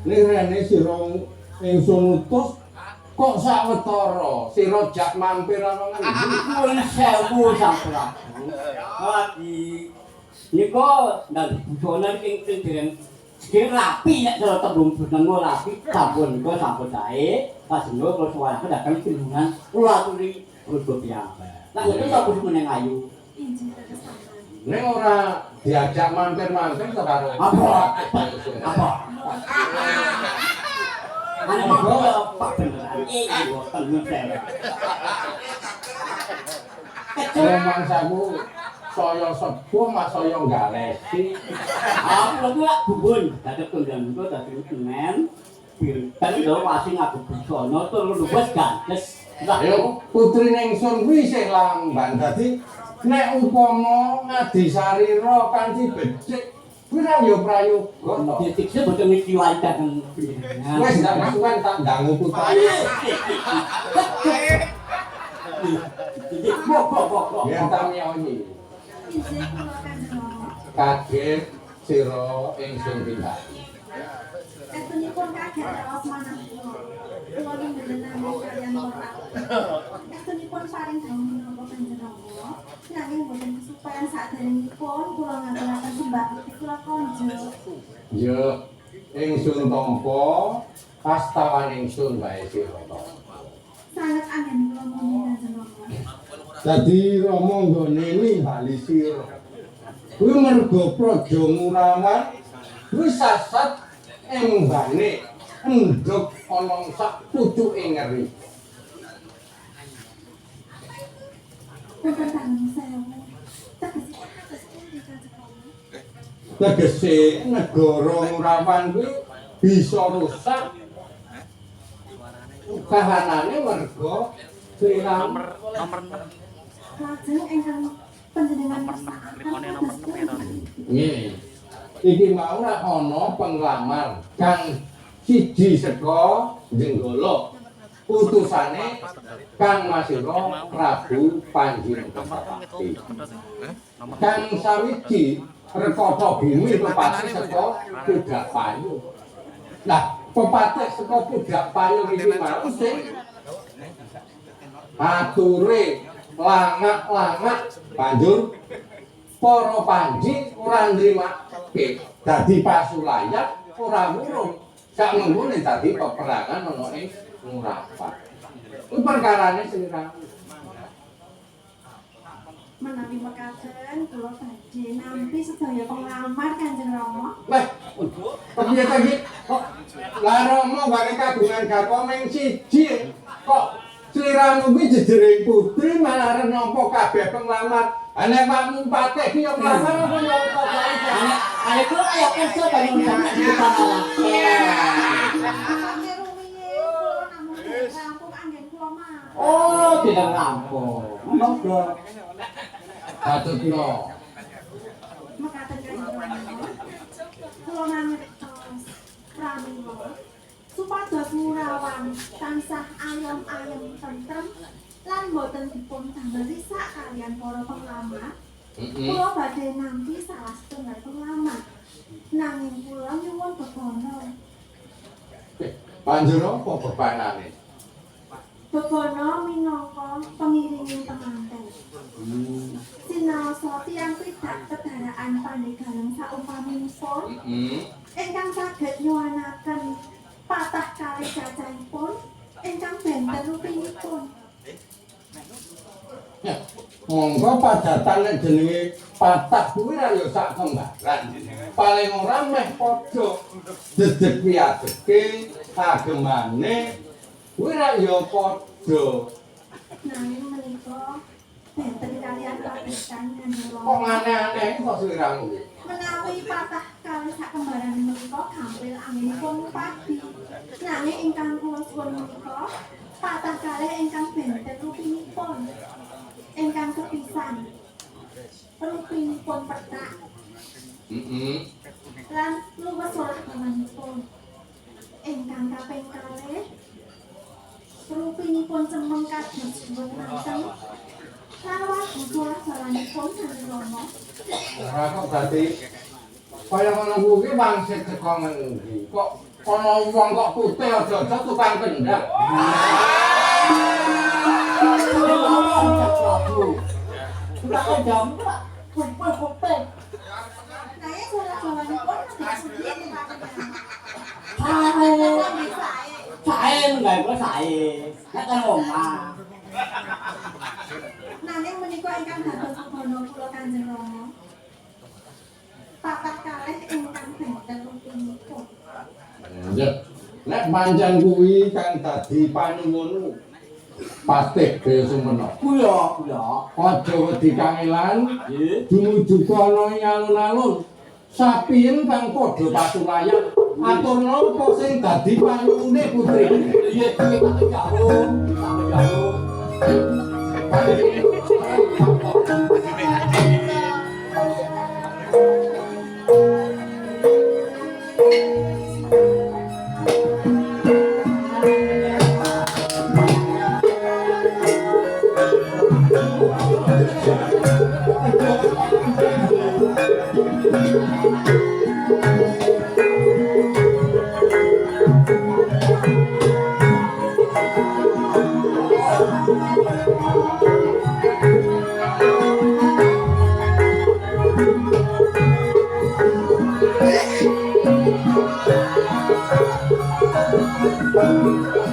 lirene sira ingsun utus kok sawetara sira jak mampir ana ngendi Nuwun sewu sampurasun. Lagi nika ndang budonan ing dereng rapi nek cara tembung benengo rapi sampun nika sampun sae. Lajeng kula suwaraken dhateng pinungan kula aturi rada piyambak. Lah ngoten kok kudu meneng ayu. ning ora diajak mampir-mampir to karo Apa? Ana kok Pak beneran iki boten ngene. Memang saku saya sepuh mas saya galesi. Aku lagi lak bubun, dadi tunggang niku dadi kenen. Kan lho masih ngabuk busana tur luwes gandes. Ayo putri ningsun kuwi sing lamban dadi nek upama ngadi sarira kanthi becik kuwi ra yo prayoga to. Ditikse boten mesti wancaken pinjenengan. Wis ndak masukan tak dangu putra. Kok. Ya tak miyoni. Kaget sira ingsun tindak. Estunipun kaget raos manah kula. Kula njenengan kaliyan ora. Estunipun paring dawuh menapa panjenengan. Nanging boten kesupen saderengipun kula ngaturaken sembah bekti kula konjo. Ya ingsun tampa kastawan ingsun wae sira to. Sanget anggen kula muni panjenengan. Dadi Rama nggone nimbali sira. Kuwi mergo praja Ngurawan wis sasat embane endhog ana sak pucuke ngeri. Punten tangan sewu. Tegese negara Ngurawan kuwi bisa rusak kahanane mergo Sriram nomor 6. Lajeng ingkang panjenengan ngene. Iki mau ora ana penglamar kang siji saka Jenggala utusane Kang Masira Prabu Panjinepati. Kang sawiji rekata bumi pepati saka Pudak Payu. Lah, pepati saka Pudak Payu iki mau sing ature langak-langak banjur para panji ora nrimake dadi pasulayat ora murung sak menggone dadi peperangan ana ing Ngurawan. Kuwi perkarane Sriram. menawi mekaten kula badhe nampi sedaya penglamar Kanjeng Rama. Weh, piye ta iki? Kok la Rama wae kagungan garwa ming siji kok Sriram kuwi jejering putri malah nampa kabeh penglamar. Nek pakmu patih ki yo nglamar apa yo kok Ayo kula kaya kerja bangun jamak di depan anak. Oh, tidak rampung. Monggo. Patutno. Mekaten Kanjeng Rama. Kula mangertos pramila supados Ngurawan tansah ayem-ayem tentrem lan boten dipun damel risak kaliyan para penglamar. Kula badhe nampi salah setunggal penglamar. Nanging kula nyuwun bebono. Banjur apa bebanane? Bebono minangka pengiringing penganten. Sinaosa tiyang pidak kedaraan pandhegaleng saumpamipun ingkang saged nyuwanaken patah kalih cacahipun ingkang benten rupinipun. Ya, monggo padatan nek jenenge patah kuwi ra yo sak kembaran. Paling ora meh padha dedeg piadeke agemane kuwi ra yo padha. Nanging menika benten kaliyan padesan Kanjeng Kok Rama. aneh-aneh kok Sriram kuwi. Menawi patah kalih sak kembaran menika gampil anggenipun padi. Nanging ingkang kula suwun menika patah kalih ingkang benten rupinipun. Ingkang kepisan rupinipun pethak lan luwes olah pamanipun. Ingkang kaping kalih rupinipun cemeng kados dhuwur mateng lan wagu olah jalanipun Kanjeng Rama. Ora kok berarti Kaya ngono kuwi wangsit saka ngendi? Kok ana wong kok putih aja-aja tukang kendang. Sudah kau jam tak? Kumpul. Nah, ya jalan-jalan pun tidak sedih di Saya, bisa saya enggak kok saya. Nak kan omah. Nanging menika ingkang dados abono kula Kanjeng Rama. Papat kalih ingkang benten rutinipun. Ya. Nek pancen kuwi kang dadi panuwunmu. Pasti ge sumena. Kuya. Aja wedi kangelan, Nggih. dumuju kono alun-alun. Sapien kang padha pasulayan, aturna apa sing dadi panuwune putri. Iya, tak jauh. Thank you.